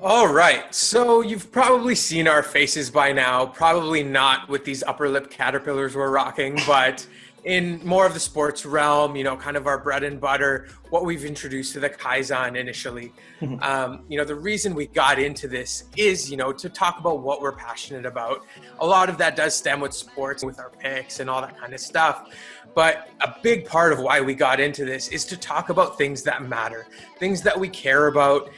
All right, so you've probably seen our faces by now, probably not with these upper lip caterpillars we're rocking, but in more of the sports realm, kind of our bread and butter, what we've introduced to the KaiZaan initially. The reason we got into this is, to talk about what we're passionate about. A lot of that does stem with sports, with our picks and all that kind of stuff. But a big part of why we got into this is to talk about things that matter, things that we care about,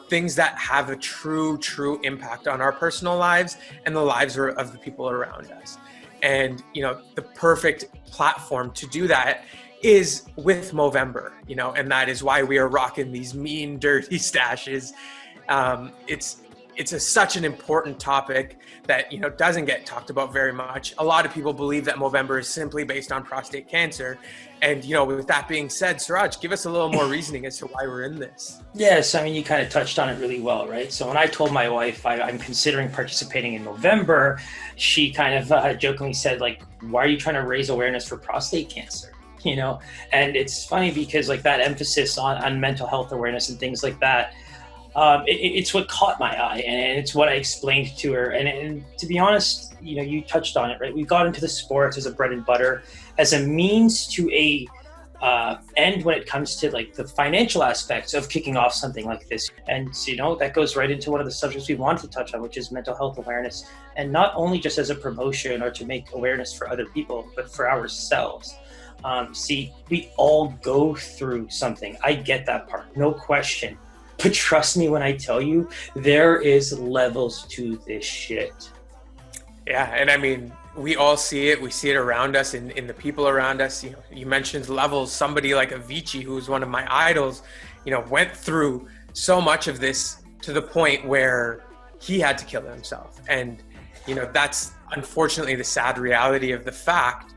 things that have a true impact on our personal lives and the lives of the people around us. And, the perfect platform to do that is with Movember, and that is why we are rocking these mean, dirty stashes. It's such an important topic that, doesn't get talked about very much. A lot of people believe that Movember is simply based on prostate cancer. And, with that being said, Suraj, give us a little more reasoning as to why we're in this. Yes, I mean, you kind of touched on it really well, right? So when I told my wife I'm considering participating in Movember, she kind of jokingly said, like, why are you trying to raise awareness for prostate cancer? And it's funny because like that emphasis on mental health awareness and things like that, it's what caught my eye, and it's what I explained to her. And to be honest, you touched on it, right? We got into the sports as a bread and butter, as a means to a end when it comes to like the financial aspects of kicking off something like this. And that goes right into one of the subjects we want to touch on, which is mental health awareness, and not only just as a promotion or to make awareness for other people, but for ourselves. We all go through something. I get that part, no question. But trust me when I tell you, there is levels to this shit. Yeah, and I mean, we all see it. We see it around us, in the people around us. You mentioned levels. Somebody like Avicii, who was one of my idols, went through so much of this to the point where he had to kill himself. And, that's unfortunately the sad reality of the fact.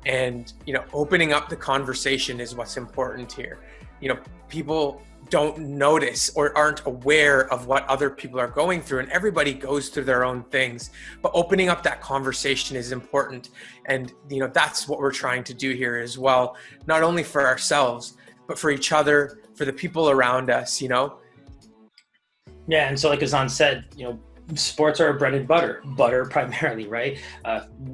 And, opening up the conversation is what's important here. People don't notice or aren't aware of what other people are going through, and everybody goes through their own things, but opening up that conversation is important. And that's what we're trying to do here as well, not only for ourselves but for each other, for the people around us. Yeah, and so like KaiZaan said, sports are bread and butter primarily, right?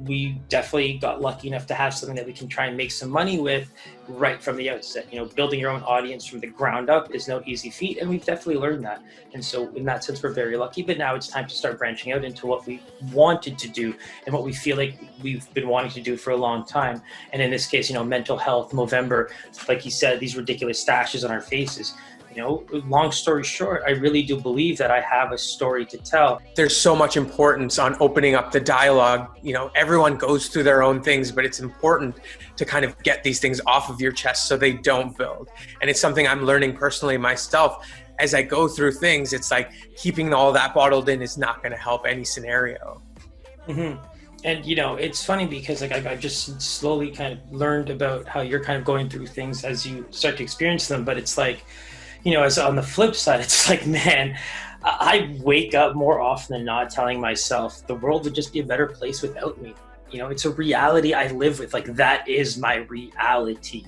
We definitely got lucky enough to have something that we can try and make some money with right from the outset. Building your own audience from the ground up is no easy feat, and we've definitely learned that. And so in that sense, we're very lucky, but now it's time to start branching out into what we wanted to do and what we feel like we've been wanting to do for a long time. And in this case, mental health, Movember, like he said, these ridiculous stashes on our faces. Long story short, I really do believe that I have a story to tell. There's so much importance on opening up the dialogue. Everyone goes through their own things, but it's important to kind of get these things off of your chest so they don't build. And it's something I'm learning personally myself. As I go through things, it's like keeping all that bottled in is not going to help any scenario. Mm-hmm. And, it's funny because like I've just slowly kind of learned about how you're kind of going through things as you start to experience them. But it's like, as on the flip side, it's like, man, I wake up more often than not telling myself the world would just be a better place without me. It's a reality I live with. Like, that is my reality.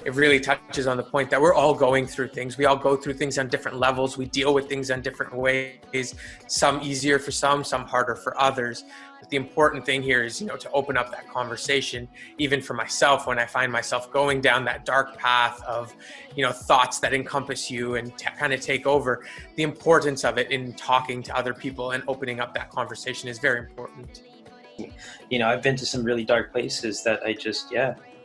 It really touches on the point that we're all going through things. We all go through things on different levels. We deal with things in different ways, some easier for some harder for others. But the important thing here is, to open up that conversation, even for myself, when I find myself going down that dark path of, thoughts that encompass you and kind of take over. The importance of it in talking to other people and opening up that conversation is very important. I've been to some really dark places that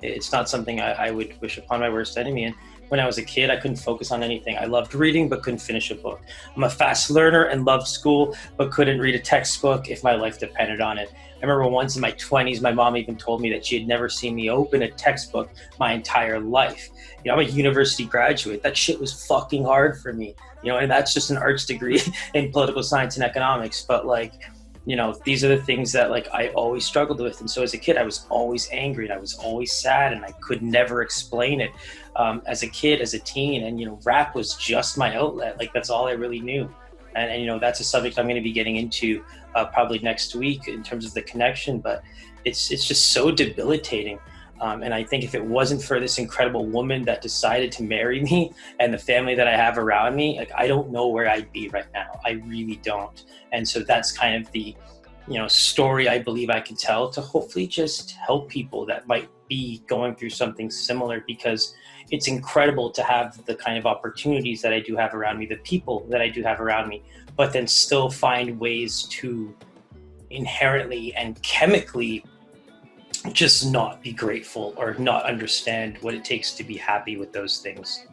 it's not something I would wish upon my worst enemy. And when I was a kid, I couldn't focus on anything. I loved reading, but couldn't finish a book. I'm a fast learner and loved school, but couldn't read a textbook if my life depended on it. I remember once in my 20s, my mom even told me that she had never seen me open a textbook my entire life. I'm a university graduate. That shit was fucking hard for me, and that's just an arts degree in political science and economics. But these are the things that I always struggled with. And so as a kid, I was always angry and I was always sad and I could never explain it. As a kid, as a teen, and rap was just my outlet. That's all I really knew. And that's a subject I'm going to be getting into probably next week in terms of the connection, but it's just so debilitating. And I think if it wasn't for this incredible woman that decided to marry me and the family that I have around me, like, I don't know where I'd be right now. I really don't. And so that's kind of the, story I believe I can tell to hopefully just help people that might be going through something similar, because it's incredible to have the kind of opportunities that I do have around me, the people that I do have around me, but then still find ways to inherently and chemically just not be grateful or not understand what it takes to be happy with those things.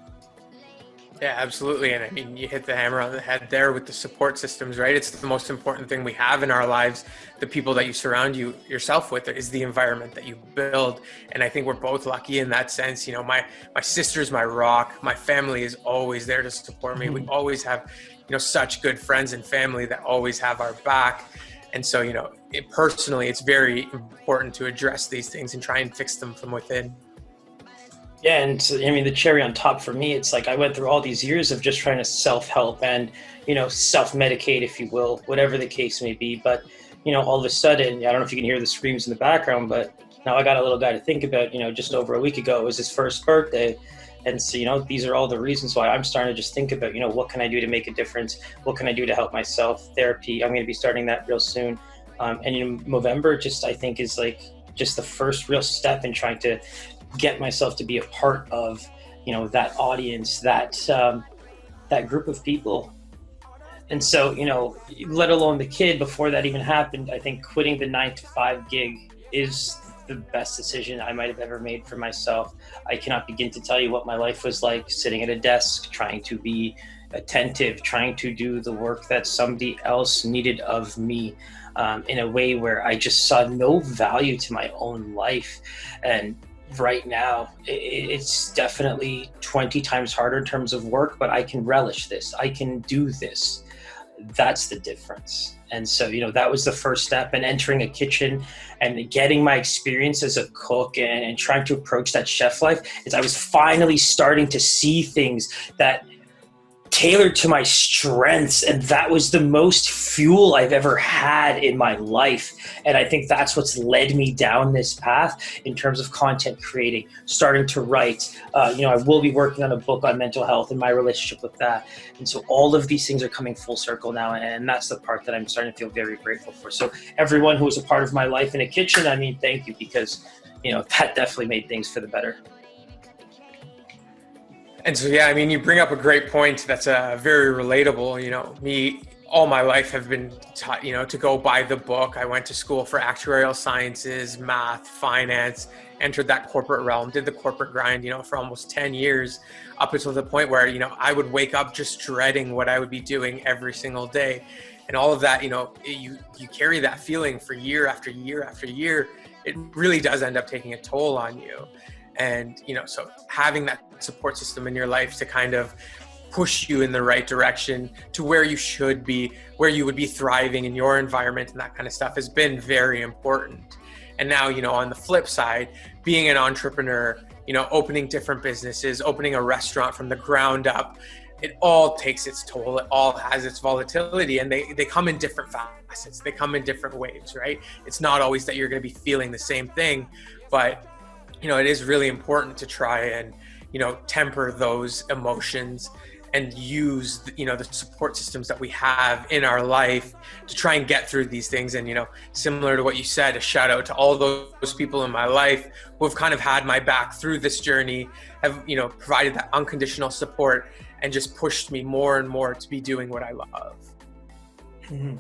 Yeah, absolutely. And I mean, you hit the hammer on the head there with the support systems, right? It's the most important thing we have in our lives. The people that you surround yourself with is the environment that you build. And I think we're both lucky in that sense. my sister's my rock. My family is always there to support me. We always have, such good friends and family that always have our back. And so, personally, it's very important to address these things and try and fix them from within. Yeah, and so, the cherry on top for me, it's like I went through all these years of just trying to self-help and, self-medicate, if you will, whatever the case may be. But, all of a sudden, I don't know if you can hear the screams in the background, but now I got a little guy to think about. Just over a week ago, it was his first birthday. And so, these are all the reasons why I'm starting to just think about, what can I do to make a difference? What can I do to help myself? Therapy, I'm going to be starting that real soon. And Movember I think is like just the first real step in trying to get myself to be a part of, that audience, that group of people. And so, let alone the kid, before that even happened, I think quitting the 9-to-5 gig is the best decision I might have ever made for myself. I cannot begin to tell you what my life was like sitting at a desk, trying to be attentive, trying to do the work that somebody else needed of me, in a way where I just saw no value to my own life. And right now, it's definitely 20 times harder in terms of work, but I can relish this. I can do this. That's the difference. And so, that was the first step, and entering a kitchen and getting my experience as a cook and trying to approach that chef life, is I was finally starting to see things that tailored to my strengths, and that was the most fuel I've ever had in my life. And I think that's what's led me down this path in terms of content creating, starting to write. I will be working on a book on mental health and my relationship with that. And so all of these things are coming full circle now, and that's the part that I'm starting to feel very grateful for. So everyone who was a part of my life in a kitchen, thank you, because that definitely made things for the better. And so, yeah, you bring up a great point that's very relatable. Me, all my life have been taught, to go by the book. I went to school for actuarial sciences, math, finance, entered that corporate realm, did the corporate grind, for almost 10 years, up until the point where, I would wake up just dreading what I would be doing every single day. And all of that, you carry that feeling for year after year after year. It really does end up taking a toll on you. And, so having that support system in your life to kind of push you in the right direction to where you should be, where you would be thriving in your environment and that kind of stuff has been very important. And now, on the flip side, being an entrepreneur, opening different businesses, opening a restaurant from the ground up, it all takes its toll. It all has its volatility, and they come in different facets. They come in different waves, right? It's not always that you're going to be feeling the same thing, but it is really important to try and, temper those emotions and use, the support systems that we have in our life to try and get through these things. And, similar to what you said, a shout out to all those people in my life who have kind of had my back through this journey, have, provided that unconditional support and just pushed me more and more to be doing what I love. Mm-hmm.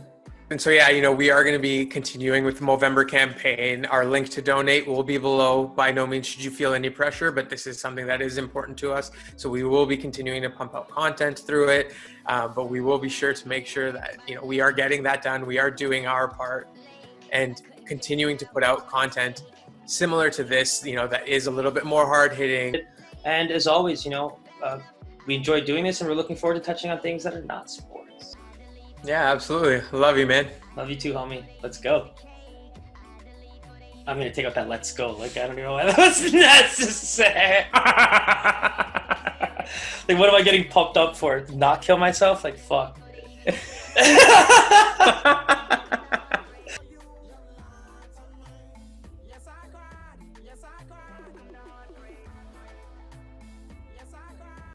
And so, yeah, we are going to be continuing with the Movember campaign. Our link to donate will be below. By no means should you feel any pressure, but this is something that is important to us. So we will be continuing to pump out content through it. But we will be sure to make sure that, we are getting that done. We are doing our part and continuing to put out content similar to this, that is a little bit more hard hitting. And as always, we enjoy doing this, and we're looking forward to touching on things that are not sports. Yeah, absolutely. Love you, man. Love you too, homie. Let's go. I'm going to take out that let's go. I don't know why that was necessary. What am I getting pumped up for? Not kill myself? Fuck.